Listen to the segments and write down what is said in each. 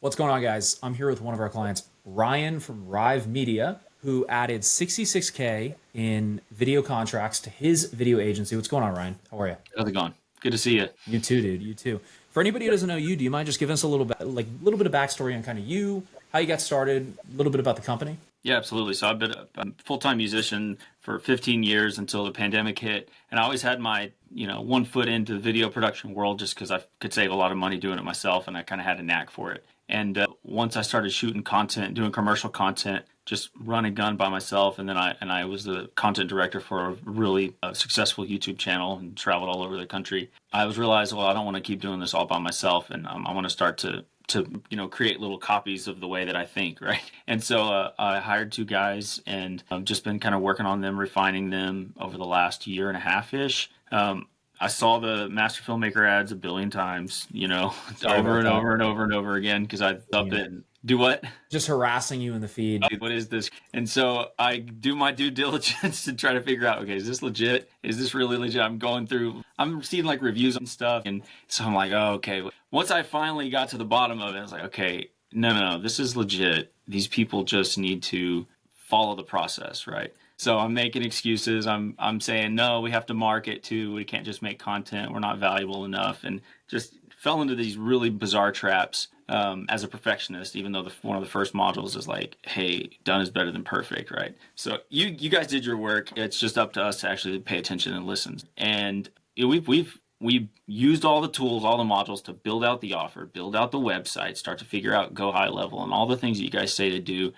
What's going on, guys? I'm here with one of our clients, Ryan from Rive Media, who added 66K in video contracts to his video agency. What's going on, Ryan? How are you? How's it going? Good to see you. You too, dude. You too. For anybody who doesn't know you, do you mind just giving us a little bit of backstory on kind of you, how you got started, a little bit about the company? Yeah, absolutely. So I've been a full-time musician for 15 years until the pandemic hit, and I always had my, one foot into the video production world just because I could save a lot of money doing it myself, and I kind of had a knack for it. And once I started shooting content, doing commercial content, just run and gun by myself, and then I was the content director for a really successful YouTube channel and traveled all over the country. I was realized, well, I don't want to keep doing this all by myself, and I want to start to create little copies of the way that I think, right? And so I hired two guys, and I've just been kind of working on them, refining them over the last year and a half ish. I saw the Master Filmmaker ads a billion times, over and over and over and over again because I up it and do what? Just harassing you in the feed. What is this? And so I do my due diligence to try to figure out, okay, is this legit? Is this really legit? I'm seeing like reviews and stuff. And so I'm like, oh, okay. Once I finally got to the bottom of it, I was like, okay, no, this is legit. These people just need to follow the process, right? So I'm making excuses. I'm saying, no, we have to market too. We can't just make content. We're not valuable enough. And just fell into these really bizarre traps as a perfectionist, even though one of the first modules is like, hey, done is better than perfect, right? So you guys did your work. It's just up to us to actually pay attention and listen. And we've used all the tools, all the modules to build out the offer, build out the website, start to figure out go high level, and all the things that you guys say to do.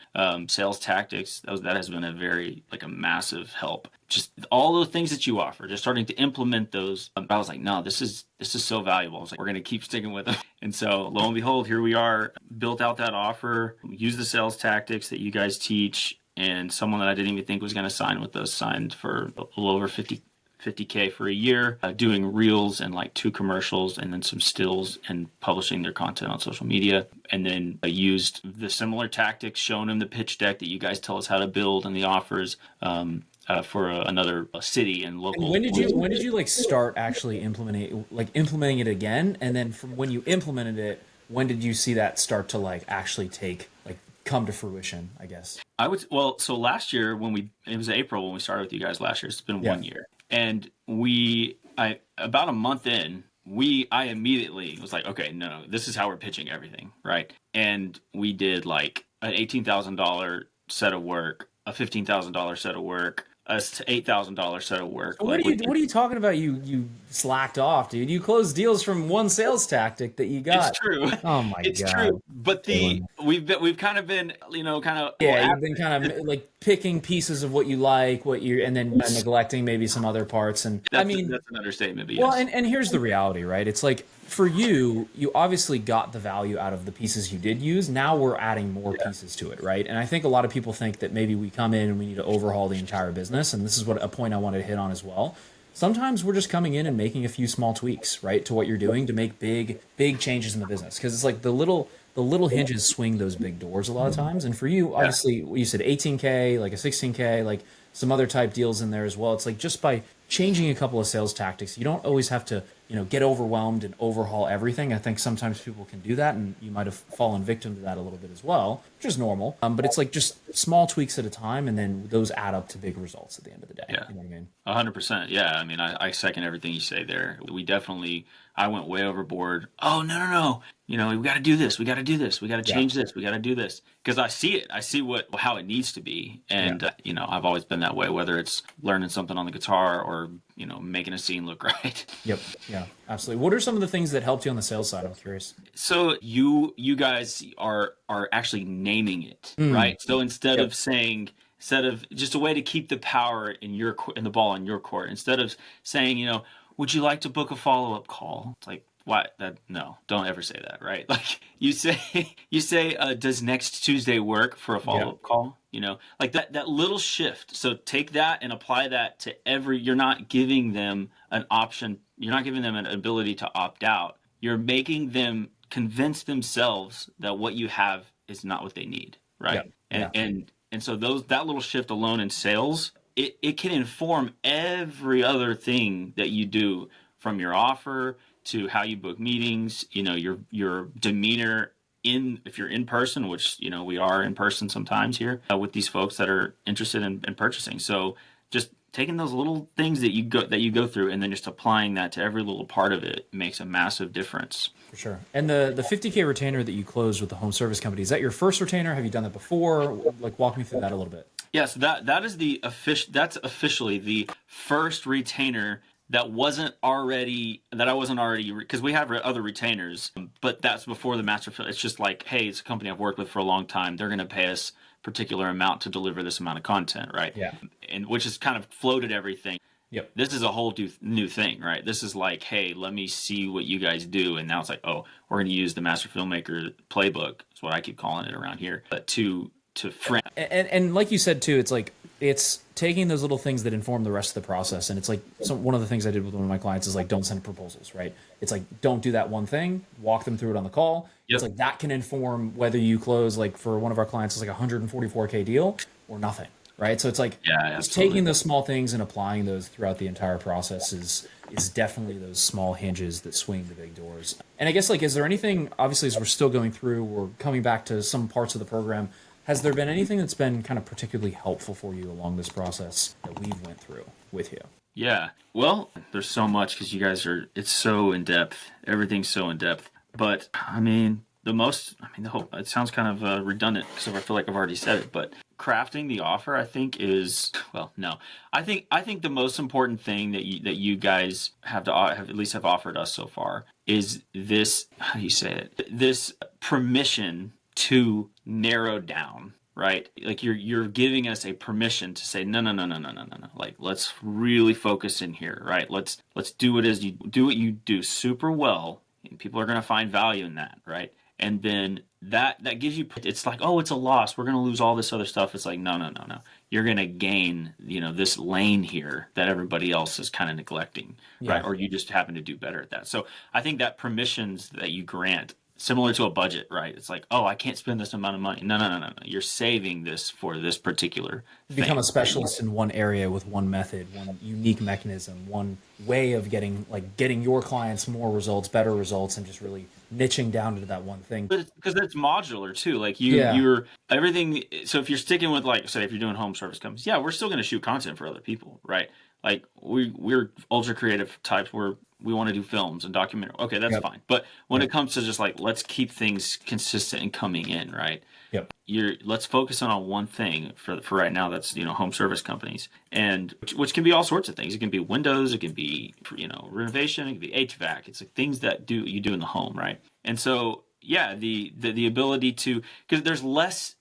Sales tactics, that has been a massive help. Just all the things that you offer, just starting to implement those. I was like, no, this is so valuable. I was like, we're going to keep sticking with it. And so lo and behold, here we are, built out that offer, use the sales tactics that you guys teach, and someone that I didn't even think was going to sign with us signed for a little over 50K for a year, doing reels and like 2 commercials and then some stills and publishing their content on social media. And then I used the similar tactics, showing them the pitch deck that you guys tell us how to build and the offers for another city and local. And when did you like start actually implementing it again? And then from when you implemented it, when did you see that start to like actually come to fruition, I guess? So last year it was April when we started with you guys last year. It's been 1 year. And about a month in, I immediately was like, okay, no, this is how we're pitching everything, right? And we did like an $18,000 set of work, a $15,000 set of work, a $8,000 set of work. What are you talking about? You slacked off, dude. You closed deals from one sales tactic that you got. It's true. Oh my God. It's true. But we've kind of been, you've been kind of like picking pieces of what you like, and then neglecting maybe some other parts. And that's an understatement. But yes. Well, and here's the reality, right? It's like for you obviously got the value out of the pieces you did use. Now we're adding more pieces to it, right? And I think a lot of people think that maybe we come in and we need to overhaul the entire business. And this is a point I wanted to hit on as well. Sometimes we're just coming in and making a few small tweaks, right, to what you're doing to make big changes in the business. Because it's like the little hinges swing those big doors a lot of times. And for you, obviously, you said 18K, like a 16K, like some other type deals in there as well. It's like just by changing a couple of sales tactics, you don't always have to, get overwhelmed and overhaul everything. I think sometimes people can do that, and you might have fallen victim to that a little bit as well, which is normal. But it's like just small tweaks at a time, and then those add up to big results at the end of the day. Yeah. You know what I mean? 100%. Yeah. I mean, I second everything you say there. I went way overboard. Oh, no. We got to do this. We got to do this. We got to change this. We got to do this. Because I see it. I see how it needs to be. And, I've always been that way, whether it's learning something on the guitar or, making a scene look right. Yep. Yeah, absolutely. What are some of the things that helped you on the sales side? I'm curious. So you guys are actually naming it, right? So instead of just a way to keep the power in the ball in your court, instead of saying, would you like to book a follow-up call? It's like, what? No, don't ever say that, right? Like you say, does next Tuesday work for a follow-up call? Like that little shift. So take that and apply that to you're not giving them an option. You're not giving them an ability to opt out. You're making them convince themselves that what you have is not what they need, right? Yeah. And so that little shift alone in sales, it can inform every other thing that you do, from your offer to how you book meetings, your demeanor if you're in person, which, we are in person sometimes here with these folks that are interested in purchasing. So just taking those little things that you go through and then just applying that to every little part of it makes a massive difference. For sure. And the 50K retainer that you closed with the home service company, is that your first retainer? Have you done that before? Like, walk me through that a little bit. Yes, that's officially the first retainer that I wasn't already, because we have other retainers, but that's before the master. It's just like, hey, it's a company I've worked with for a long time. They're going to pay us a particular amount to deliver this amount of content, right? Yeah. And which has kind of floated everything. Yep. This is a whole new thing, right? This is like, hey, let me see what you guys do. And now it's like, oh, we're going to use the Master Filmmaker playbook. That's what I keep calling it around here. But to frame. And like you said too, it's like, it's taking those little things that inform the rest of the process. And it's like, one of the things I did with one of my clients is like, don't send proposals, right? It's like, don't do that one thing, walk them through it on the call. Yep. It's like, that can inform whether you close, like for one of our clients, it's like a 144K deal or nothing, right? So it's like, just taking those small things and applying those throughout the entire process is definitely those small hinges that swing the big doors. And I guess, like, is there anything, obviously, as we're still going through, we're coming back to some parts of the program, has there been anything that's been kind of particularly helpful for you along this process that we've went through with you? Yeah. Well, there's so much because you guys it's so in depth. Everything's so in depth. But I mean, it sounds kind of redundant because I feel like I've already said it, but crafting the offer, I think I think the most important thing that you guys have at least offered us so far is this, how do you say it? This permission to narrow down, right? Like you're giving us a permission to say, no. Like, let's really focus in here, right? Let's do what you do super well, and people are going to find value in that, right? And then that gives you, it's like, oh, it's a loss, we're going to lose all this other stuff. It's like, no. You're going to gain, this lane here that everybody else is kind of neglecting, right? Or you just happen to do better at that. So I think that permissions that you grant, similar to a budget, right? It's like, oh, I can't spend this amount of money. No. You're saving this for this particular thing. Become a specialist in one area with one method, one unique mechanism, one way of getting your clients more results, better results, and just really niching down into that one thing. But because it's modular too. Like you're everything. So if you're sticking with, like, say, if you're doing home service companies, we're still going to shoot content for other people, right? Like we're ultra creative types where we want to do films and documentary. Okay, that's fine. But when it comes to just like, let's keep things consistent and coming in, right? Yep. Let's focus on one thing for right now. That's, home service companies, and which can be all sorts of things. It can be windows, it can be, renovation, it can be HVAC. It's like things that you do in the home, right? And so the ability to, because there's less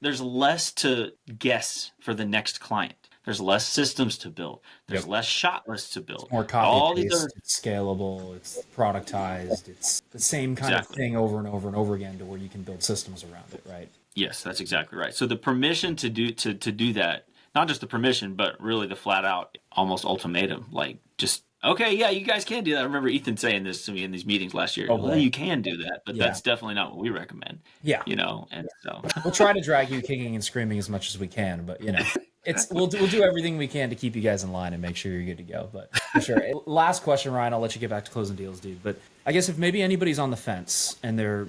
to guess for the next client. There's less systems to build. There's less shot lists to build. It's more copy-paste. It's scalable. It's productized. It's the same kind of thing over and over and over again, to where you can build systems around it, right? Yes, that's exactly right. So the permission to do that, not just the permission, but really the flat out almost ultimatum, like, just, okay, yeah, you guys can do that. I remember Ethan saying this to me in these meetings last year. Well, you can do that, but that's definitely not what we recommend. Yeah. And so we'll try to drag you kicking and screaming as much as we can, but we'll do everything we can to keep you guys in line and make sure you're good to go. But for sure. Last question, Ryan, I'll let you get back to closing deals, dude. But I guess if maybe anybody's on the fence and they're,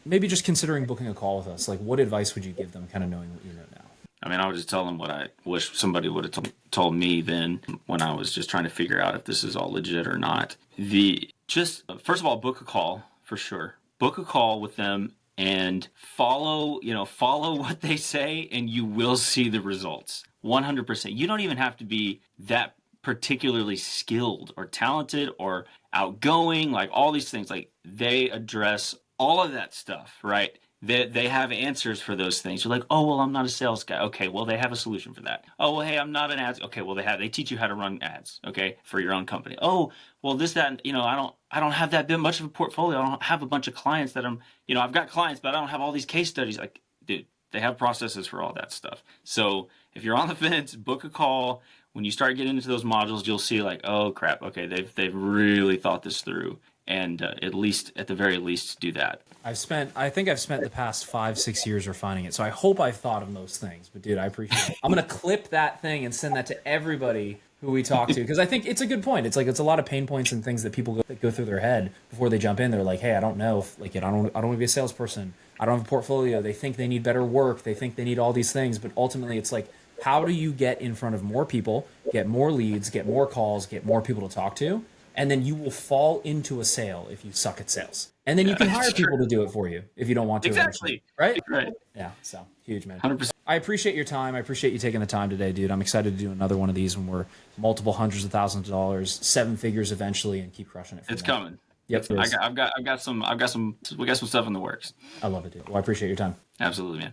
maybe just considering booking a call with us, like, what advice would you give them, kind of knowing what you know now? I mean, I would just tell them what I wish somebody would have told me then, when I was just trying to figure out if this is all legit or not. First of all, book a call for sure. Book a call with them and follow what they say, and you will see the results. 100%. You don't even have to be that particularly skilled or talented or outgoing, like all these things. Like, they address all of that stuff, right? They have answers for those things. You're like, oh, well, I'm not a sales guy. Okay, well, they have a solution for that. Oh, well, hey, I'm not an ads. Okay, well, they teach you how to run ads, okay, for your own company. Oh, well, this, that, I don't have that bit much of a portfolio. I don't have a bunch of clients that I've got clients, but I don't have all these case studies. Like, dude, they have processes for all that stuff. So if you're on the fence, book a call. When you start getting into those modules, you'll see, like, oh crap, okay, they've really thought this through. And at the very least, do that. I think I've spent the past 5-6 years refining it. So I hope I've thought of those things. But dude, I appreciate it. I'm going to clip that thing and send that to everybody who we talk to, because I think it's a good point. It's like, it's a lot of pain points and things that people go through their head before they jump in. They're like, hey, I don't know if, like, I don't want to be a salesperson. I don't have a portfolio. They think they need better work. They think they need all these things. But ultimately, it's like, how do you get in front of more people, get more leads, get more calls, get more people to talk to? And then you will fall into a sale if you suck at sales. And then you can hire people to do it for you if you don't want to. Exactly. Right? Right. Yeah. So huge, man. 100%. I appreciate your time. I appreciate you taking the time today, dude. I'm excited to do another one of these when we're multiple hundreds of thousands of dollars, 7 figures eventually, and keep crushing it. It's coming. Yep. We got some stuff in the works. I love it, dude. Well, I appreciate your time. Absolutely, man.